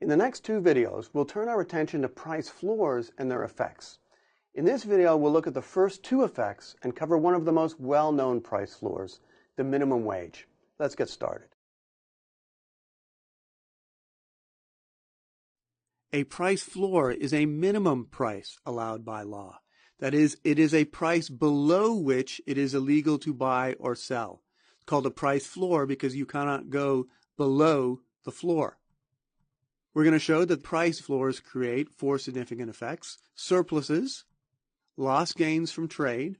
In the next two videos, we'll turn our attention to price floors and their effects. In this video, we'll look at the first two effects and cover one of the most well-known price floors, the minimum wage. Let's get started. A price floor is a minimum price allowed by law. That is, it is a price below which it is illegal to buy or sell. It's called a price floor because you cannot go below the floor. We're going to show that price floors create four significant effects: surpluses, lost gains from trade,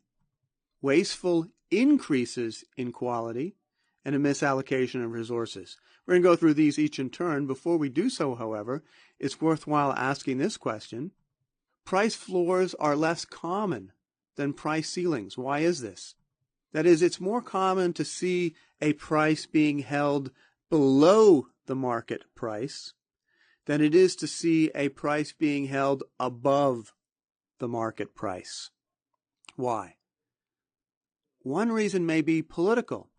wasteful increases in quality, and a misallocation of resources. We're going to go through these each in turn. Before we do so, however, it's worthwhile asking this question. Price floors are less common than price ceilings. Why is this? That is, it's more common to see a price being held below the market price than it is to see a price being held above the market price. Why? One reason may be political.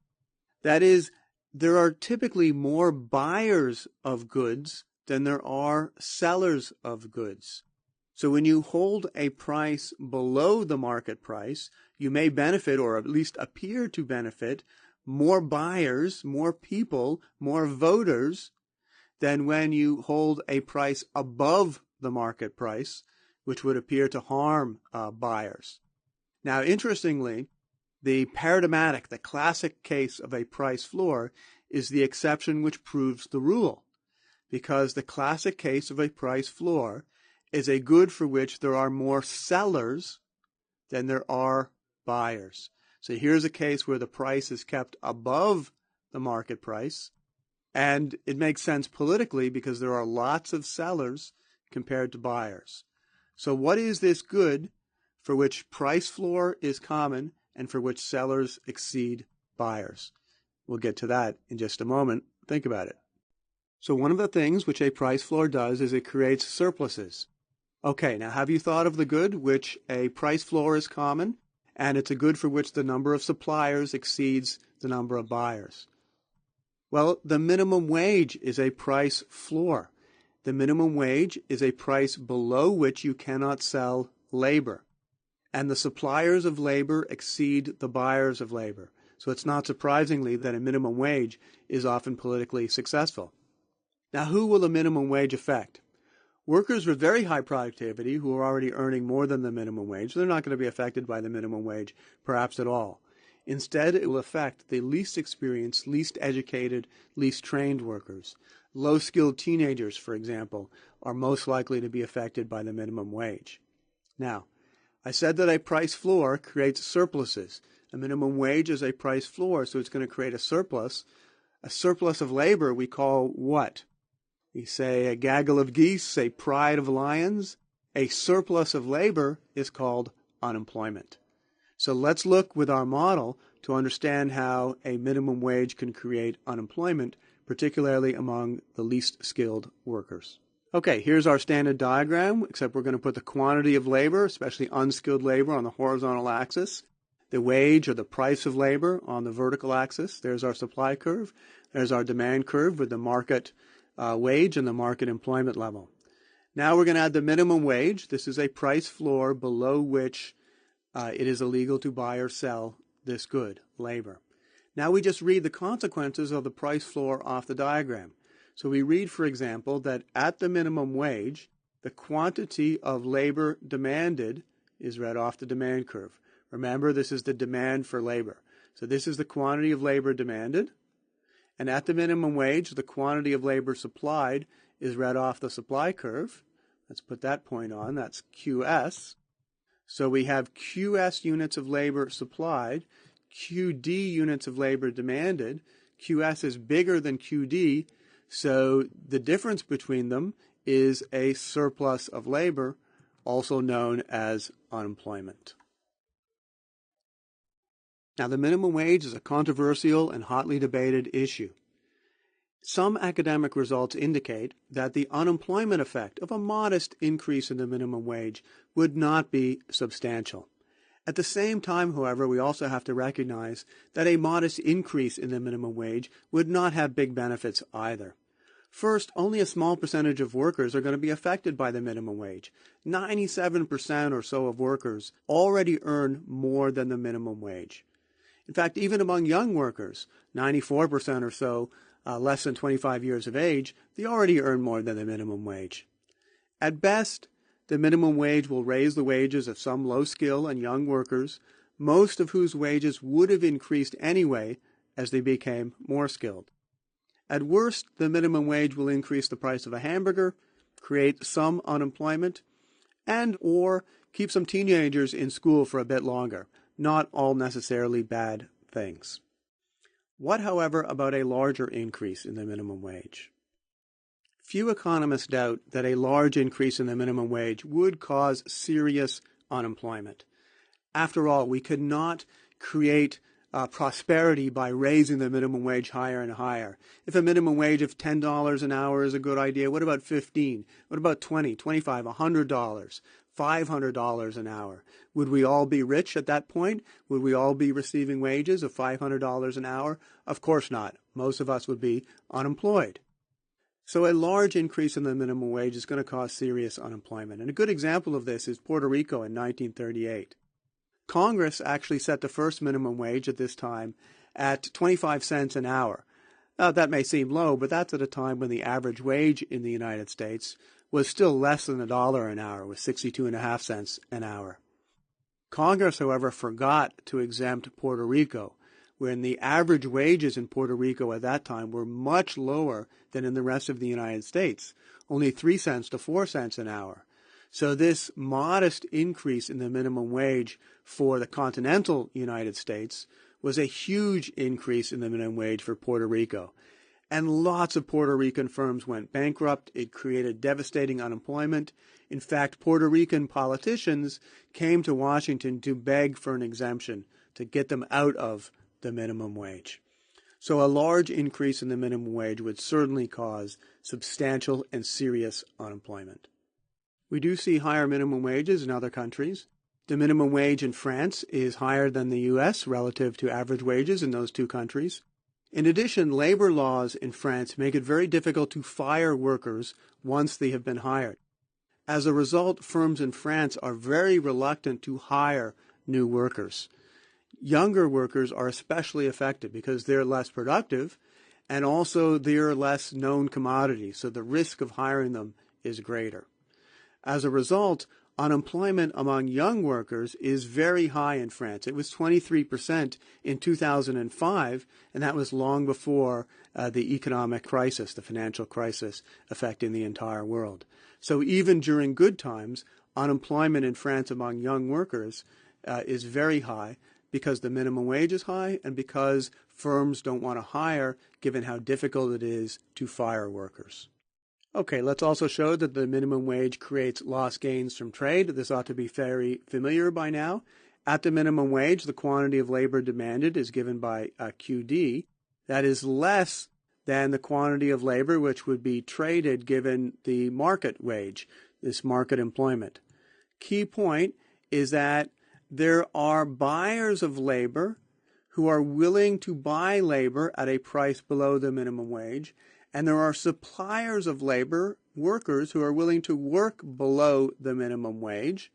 That is, there are typically more buyers of goods than there are sellers of goods. So when you hold a price below the market price, you may benefit, or at least appear to benefit, more buyers, more people, more voters than when you hold a price above the market price, which would appear to harm buyers. Now, interestingly, the paradigmatic, the classic case of a price floor is the exception which proves the rule, because the classic case of a price floor is a good for which there are more sellers than there are buyers. So here's a case where the price is kept above the market price, and it makes sense politically because there are lots of sellers compared to buyers. So what is this good for which price floor is common and for which sellers exceed buyers? We'll get to that in just a moment. Think about it. So one of the things which a price floor does is it creates surpluses. Okay, now have you thought of the good which a price floor is common, and it's a good for which the number of suppliers exceeds the number of buyers? Well, the minimum wage is a price floor. The minimum wage is a price below which you cannot sell labor. And the suppliers of labor exceed the buyers of labor. So it's not surprisingly that a minimum wage is often politically successful. Now, who will the minimum wage affect? Workers with very high productivity who are already earning more than the minimum wage. They're not going to be affected by the minimum wage, perhaps at all. Instead, it will affect the least experienced, least educated, least trained workers. Low-skilled teenagers, for example, are most likely to be affected by the minimum wage. Now, I said that a price floor creates surpluses. A minimum wage is a price floor, so it's going to create a surplus. A surplus of labor we call what? We say a gaggle of geese, a pride of lions. A surplus of labor is called unemployment. So let's look with our model to understand how a minimum wage can create unemployment, particularly among the least skilled workers. Okay, here's our standard diagram, except we're going to put the quantity of labor, especially unskilled labor, on the horizontal axis, the wage or the price of labor on the vertical axis. There's our supply curve. There's our demand curve with the market wage and the market employment level. Now we're going to add the minimum wage. This is a price floor below which it is illegal to buy or sell this good, labor. Now we just read the consequences of the price floor off the diagram. So we read, for example, that at the minimum wage, the quantity of labor demanded is read off the demand curve. Remember, this is the demand for labor. So this is the quantity of labor demanded. And at the minimum wage, the quantity of labor supplied is read off the supply curve. Let's put that point on. That's QS. So we have QS units of labor supplied, QD units of labor demanded. QS is bigger than QD, so the difference between them is a surplus of labor, also known as unemployment. Now, the minimum wage is a controversial and hotly debated issue. Some academic results indicate that the unemployment effect of a modest increase in the minimum wage would not be substantial. At the same time, however, we also have to recognize that a modest increase in the minimum wage would not have big benefits either. First, only a small percentage of workers are going to be affected by the minimum wage. 97% or so of workers already earn more than the minimum wage. In fact, even among young workers, 94% or so, less than 25 years of age, they already earn more than the minimum wage. At best, the minimum wage will raise the wages of some low-skill and young workers, most of whose wages would have increased anyway as they became more skilled. At worst, the minimum wage will increase the price of a hamburger, create some unemployment, and or keep some teenagers in school for a bit longer. Not all necessarily bad things. What, however, about a larger increase in the minimum wage? Few economists doubt that a large increase in the minimum wage would cause serious unemployment. After all, we could not create prosperity by raising the minimum wage higher and higher. If a minimum wage of $10 an hour is a good idea, what about $15? What about $20, $25, $100, $500 an hour? Would we all be rich at that point? Would we all be receiving wages of $500 an hour? Of course not. Most of us would be unemployed. So a large increase in the minimum wage is going to cause serious unemployment. And a good example of this is Puerto Rico in 1938. Congress actually set the first minimum wage at this time at 25 cents an hour. That may seem low, but that's at a time when the average wage in the United States was still less than $1 an hour, with 62.5 cents an hour. Congress, however, forgot to exempt Puerto Rico, when the average wages in Puerto Rico at that time were much lower than in the rest of the United States, only 3 cents to 4 cents an hour. So this modest increase in the minimum wage for the continental United States was a huge increase in the minimum wage for Puerto Rico. And lots of Puerto Rican firms went bankrupt. It created devastating unemployment. In fact, Puerto Rican politicians came to Washington to beg for an exemption to get them out of the minimum wage. So a large increase in the minimum wage would certainly cause substantial and serious unemployment. We do see higher minimum wages in other countries. The minimum wage in France is higher than the U.S. relative to average wages in those two countries. In addition, labor laws in France make it very difficult to fire workers once they have been hired. As a result, firms in France are very reluctant to hire new workers. Younger workers are especially affected because they're less productive, and also they're less known commodities, so the risk of hiring them is greater. As a result, unemployment among young workers is very high in France. It was 23% in 2005, and that was long before the economic crisis, the financial crisis affecting the entire world. So even during good times, unemployment in France among young workers is very high because the minimum wage is high and because firms don't want to hire given how difficult it is to fire workers. Okay, let's also show that the minimum wage creates lost gains from trade. This ought to be very familiar by now. At the minimum wage, the quantity of labor demanded is given by QD. That is less than the quantity of labor which would be traded given the market wage, this market employment. Key point is that there are buyers of labor who are willing to buy labor at a price below the minimum wage, and there are suppliers of labor, workers, who are willing to work below the minimum wage.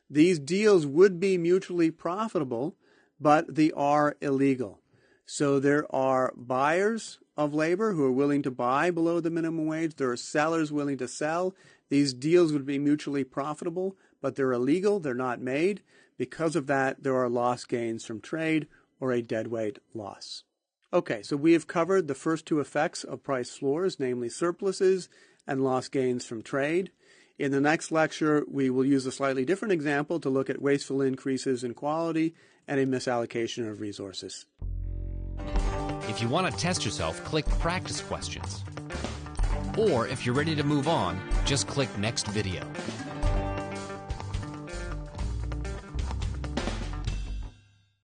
These deals would be mutually profitable, but they are illegal. So there are buyers of labor who are willing to buy below the minimum wage. There are sellers willing to sell. These deals would be mutually profitable, but they're illegal. They're not made. Because of that, there are lost gains from trade or a deadweight loss. Okay, so we have covered the first two effects of price floors, namely surpluses and lost gains from trade. In the next lecture, we will use a slightly different example to look at wasteful increases in quality and a misallocation of resources. If you want to test yourself, click Practice Questions. Or if you're ready to move on, just click Next Video.